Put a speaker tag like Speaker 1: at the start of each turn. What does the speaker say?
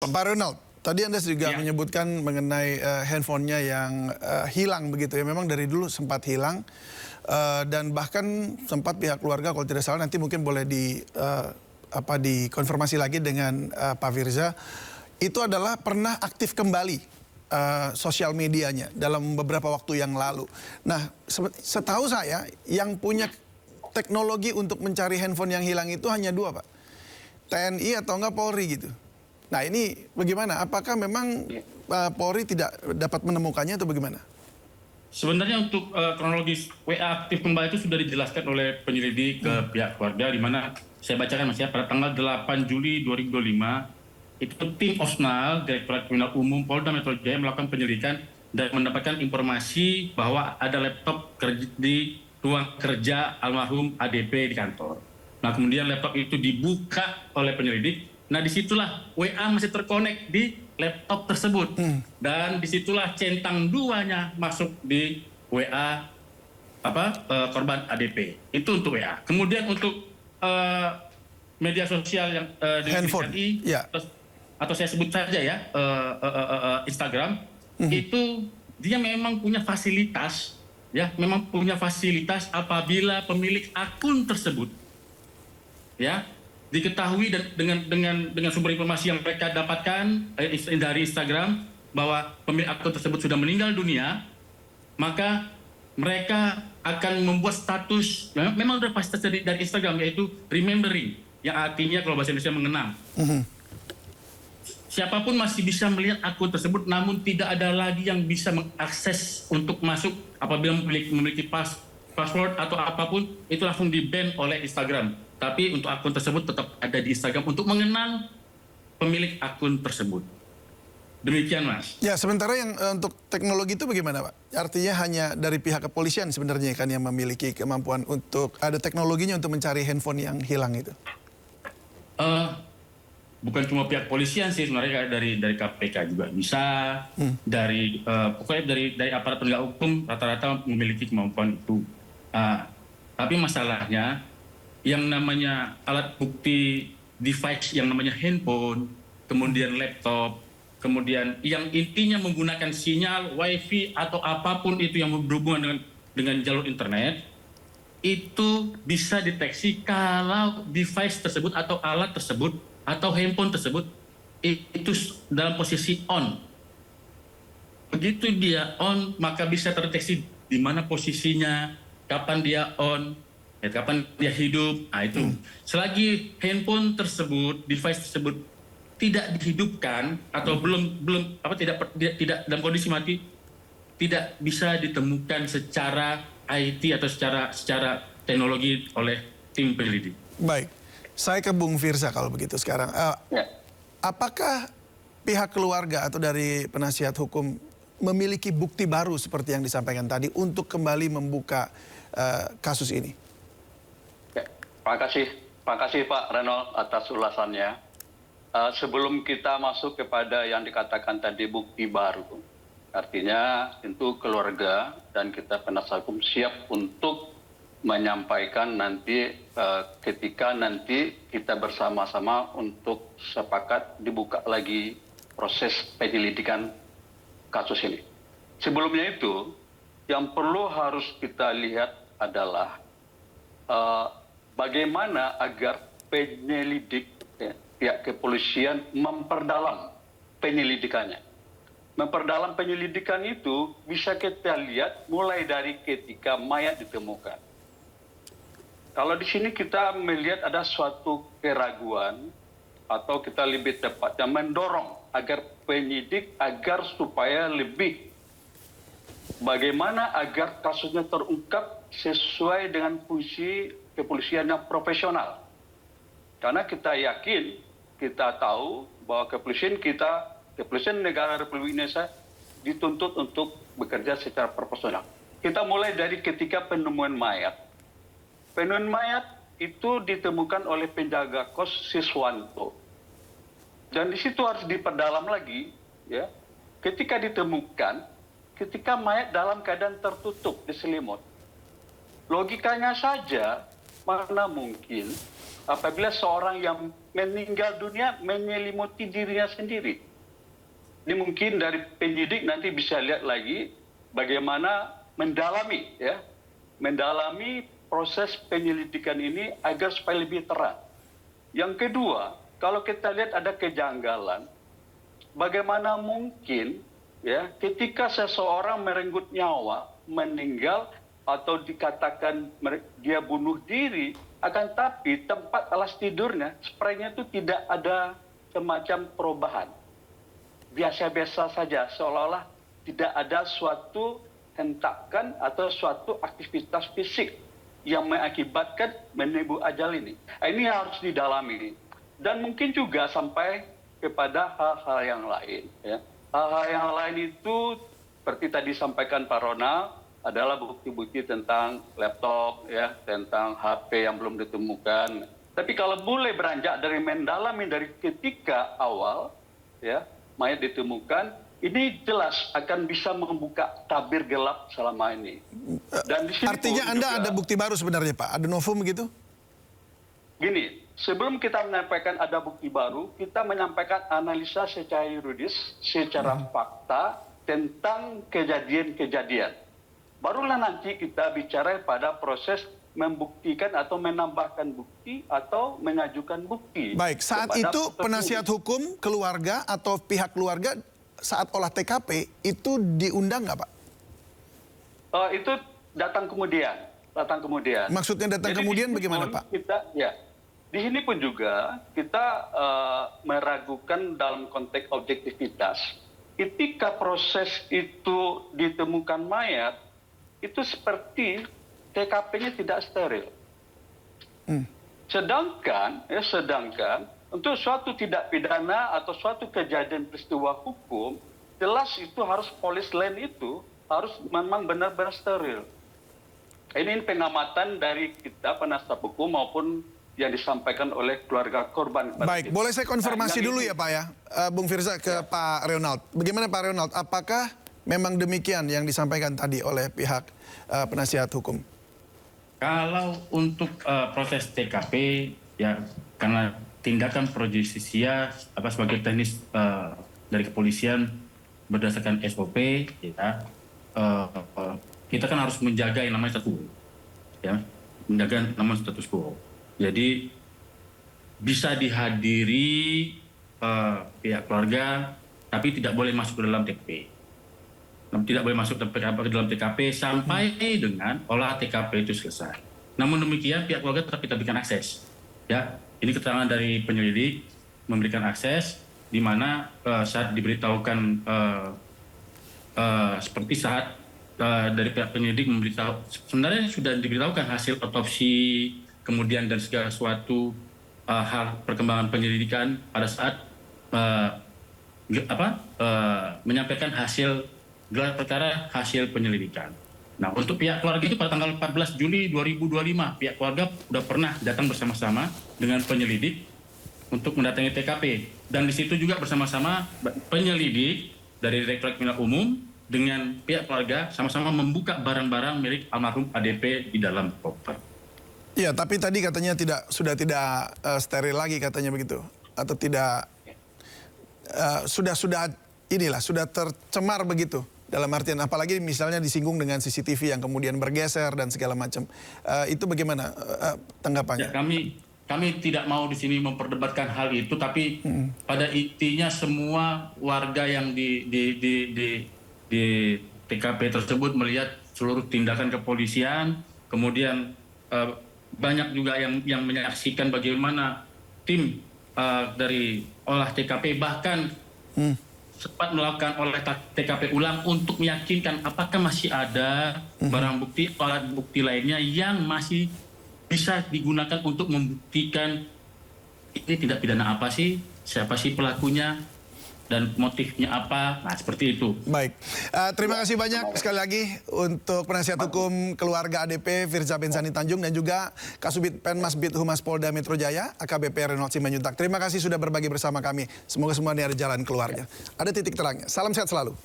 Speaker 1: Pak Ronald, tadi Anda juga menyebutkan mengenai handphonenya yang hilang begitu ya. Memang dari dulu sempat hilang dan bahkan sempat pihak keluarga kalau tidak salah nanti mungkin boleh dikonfirmasi lagi dengan Pak Firza. Itu adalah pernah aktif kembali sosial medianya dalam beberapa waktu yang lalu. Nah, setahu saya yang punya teknologi untuk mencari handphone yang hilang itu hanya dua, Pak. TNI atau enggak Polri gitu. Nah ini bagaimana? Apakah memang Polri tidak dapat menemukannya atau bagaimana?
Speaker 2: Sebenarnya untuk kronologis WA aktif kembali itu sudah dijelaskan oleh penyelidik ke pihak keluarga, di mana saya bacakan Mas ya, pada tanggal 8 Juli 2025 itu tim Osnal Direktorat Kriminal Umum Polda Metro Jaya melakukan penyelidikan dan mendapatkan informasi bahwa ada laptop di ruang kerja almarhum ADP di kantor. Nah kemudian laptop itu dibuka oleh penyelidik. Nah disitulah WA masih terkonek di laptop tersebut dan disitulah centang duanya masuk di WA korban ADP. Itu untuk WA. Kemudian untuk media sosial yang
Speaker 1: handphone,
Speaker 2: atau saya sebut saja ya Instagram, itu dia memang punya fasilitas, ya memang punya fasilitas apabila pemilik akun tersebut, ya diketahui dan dengan sumber informasi yang mereka dapatkan dari Instagram bahwa pemilik akun tersebut sudah meninggal dunia, maka mereka akan membuat status, memang sudah pasti dari Instagram, yaitu remembering, yang artinya kalau bahasa Indonesia mengenang. Siapapun masih bisa melihat akun tersebut, namun tidak ada lagi yang bisa mengakses untuk masuk apabila memiliki password atau apapun, itu langsung di-ban oleh Instagram. Tapi untuk akun tersebut tetap ada di Instagram untuk mengenang pemilik akun tersebut. Demikian, Mas.
Speaker 1: Ya, sementara yang untuk teknologi itu bagaimana, Pak? Artinya hanya dari pihak kepolisian sebenarnya kan yang memiliki kemampuan untuk ada teknologinya untuk mencari handphone yang hilang itu.
Speaker 2: Bukan cuma pihak kepolisian sih, sebenarnya dari KPK juga bisa, pokoknya dari aparat penegak hukum rata-rata memiliki kemampuan itu. Tapi masalahnya yang namanya alat bukti device yang namanya handphone, kemudian laptop, kemudian yang intinya menggunakan sinyal wifi atau apapun itu yang berhubungan dengan jalur internet, itu bisa deteksi kalau device tersebut atau alat tersebut atau handphone tersebut itu dalam posisi on. Begitu dia on, maka bisa terdeteksi di mana posisinya, kapan dia on, kapan dia hidup. Nah itu selagi handphone tersebut, device tersebut tidak dihidupkan atau tidak dalam kondisi mati, tidak bisa ditemukan secara IT atau secara teknologi oleh tim penyelidik.
Speaker 1: Baik, saya ke Bung Firza kalau begitu sekarang. Apakah pihak keluarga atau dari penasihat hukum memiliki bukti baru seperti yang disampaikan tadi untuk kembali membuka kasus ini?
Speaker 3: Terima kasih Pak Renold atas ulasannya. Sebelum kita masuk kepada yang dikatakan tadi bukti baru, artinya tentu keluarga dan kita penasihat hukum siap untuk menyampaikan nanti ketika nanti kita bersama-sama untuk sepakat dibuka lagi proses penyelidikan kasus ini. Sebelumnya itu, yang perlu harus kita lihat adalah bagaimana agar penyelidik pihak kepolisian memperdalam penyelidikannya. Memperdalam penyelidikan itu bisa kita lihat mulai dari ketika mayat ditemukan. Kalau di sini kita melihat ada suatu keraguan atau kita lebih tepatnya mendorong agar penyidik agar supaya lebih bagaimana agar kasusnya terungkap sesuai dengan fungsi kepolisian yang profesional. Karena kita yakin, kita tahu bahwa kepolisian negara Republik Indonesia dituntut untuk bekerja secara profesional. Kita mulai dari ketika penemuan mayat. Penemuan mayat itu ditemukan oleh penjaga kos Siswanto. Dan di situ harus diperdalam lagi, ya. Ketika ditemukan, ketika mayat dalam keadaan tertutup di selimut. Logikanya saja mana mungkin apabila seorang yang meninggal dunia menyelimuti dirinya sendiri. Ini mungkin dari penyidik nanti bisa lihat lagi bagaimana mendalami proses penyelidikan ini agar supaya lebih terang. Yang kedua, kalau kita lihat ada kejanggalan, bagaimana mungkin ya ketika seseorang merenggut nyawa, meninggal atau dikatakan dia bunuh diri, akan tapi tempat alas tidurnya, spraynya itu tidak ada semacam perubahan. Biasa-biasa saja, seolah-olah tidak ada suatu hentakan atau suatu aktivitas fisik yang mengakibatkan menebus ajal ini. Ini harus didalami. Dan mungkin juga sampai kepada hal-hal yang lain. Ya. Hal-hal yang lain itu seperti tadi sampaikan Pak Ronald, adalah bukti-bukti tentang laptop, ya, tentang HP yang belum ditemukan. Tapi kalau boleh beranjak dari mendalami dari ketika awal, ya, mayat ditemukan, ini jelas akan bisa membuka tabir gelap selama ini. Dan di sini
Speaker 1: artinya Anda juga, ada bukti baru sebenarnya Pak? Ada novum begitu?
Speaker 3: Gini, sebelum kita menyampaikan ada bukti baru, kita menyampaikan analisa secara yuridis, secara fakta tentang kejadian-kejadian. Barulah nanti kita bicara pada proses membuktikan atau menambahkan bukti atau mengajukan bukti.
Speaker 1: Baik, saat itu penasihat hukum, keluarga atau pihak keluarga saat olah TKP itu diundang nggak Pak?
Speaker 3: Itu datang kemudian.
Speaker 1: Maksudnya datang
Speaker 3: Jadi
Speaker 1: kemudian bagaimana Pak?
Speaker 3: Di sini pun juga kita meragukan dalam konteks objektivitas. Ketika proses itu ditemukan mayat, itu seperti TKP-nya tidak steril. Sedangkan untuk suatu tindak pidana atau suatu kejadian peristiwa hukum, jelas itu harus polis lain itu harus memang benar-benar steril. Ini pengamatan dari kita penasihat hukum maupun yang disampaikan oleh keluarga korban.
Speaker 1: Baik, boleh saya konfirmasi dulu ya Pak ya, Bung Firza ke Pak Ronald. Bagaimana Pak Ronald, apakah memang demikian yang disampaikan tadi oleh pihak penasihat hukum?
Speaker 2: Kalau untuk proses TKP, ya karena tindakan pro justisia sebagai teknis dari kepolisian berdasarkan SOP, ya, kita kan harus menjaga yang namanya status quo, ya, menjaga namanya status quo. Jadi bisa dihadiri pihak keluarga, tapi tidak boleh masuk ke dalam TKP. Tidak boleh masuk ke dalam TKP sampai dengan olah TKP itu selesai. Namun demikian pihak keluarga tetap kita berikan akses. Ya, ini keterangan dari penyelidik memberikan akses di mana saat diberitahukan seperti saat dari pihak penyelidik memberitahu, sebenarnya sudah diberitahukan hasil otopsi kemudian dan segala sesuatu hal perkembangan penyelidikan pada saat menyampaikan hasil gelar perkara hasil penyelidikan. Nah, untuk pihak keluarga itu pada tanggal 14 Juli 2025, pihak keluarga sudah pernah datang bersama-sama dengan penyelidik untuk mendatangi TKP. Dan di situ juga bersama-sama penyelidik dari Direktorat Kriminal Umum dengan pihak keluarga sama-sama membuka barang-barang milik almarhum ADP di dalam koper.
Speaker 1: Iya, tapi tadi katanya sudah tidak steril lagi katanya begitu, atau tidak sudah tercemar begitu. Dalam artian apalagi misalnya disinggung dengan CCTV yang kemudian bergeser dan segala macam. Itu bagaimana tanggapannya?
Speaker 2: Ya, kami tidak mau di sini memperdebatkan hal itu, tapi pada intinya semua warga yang di TKP tersebut melihat seluruh tindakan kepolisian, kemudian banyak juga yang menyaksikan bagaimana tim dari olah TKP bahkan sempat melakukan olah TKP ulang untuk meyakinkan apakah masih ada barang bukti, alat bukti lainnya yang masih bisa digunakan untuk membuktikan ini tindak pidana apa sih, siapa sih pelakunya, dan motifnya apa. Nah, seperti itu.
Speaker 1: Baik, terima kasih banyak sekali lagi untuk penasihat hukum keluarga ADP Firza Bensani Tanjung dan juga Kasubit Penmas Bid Humas Polda Metro Jaya AKBP Renold Simanjuntak. Terima kasih sudah berbagi bersama kami. Semoga semua ini ada jalan keluarnya. Ada titik terangnya. Salam sehat selalu.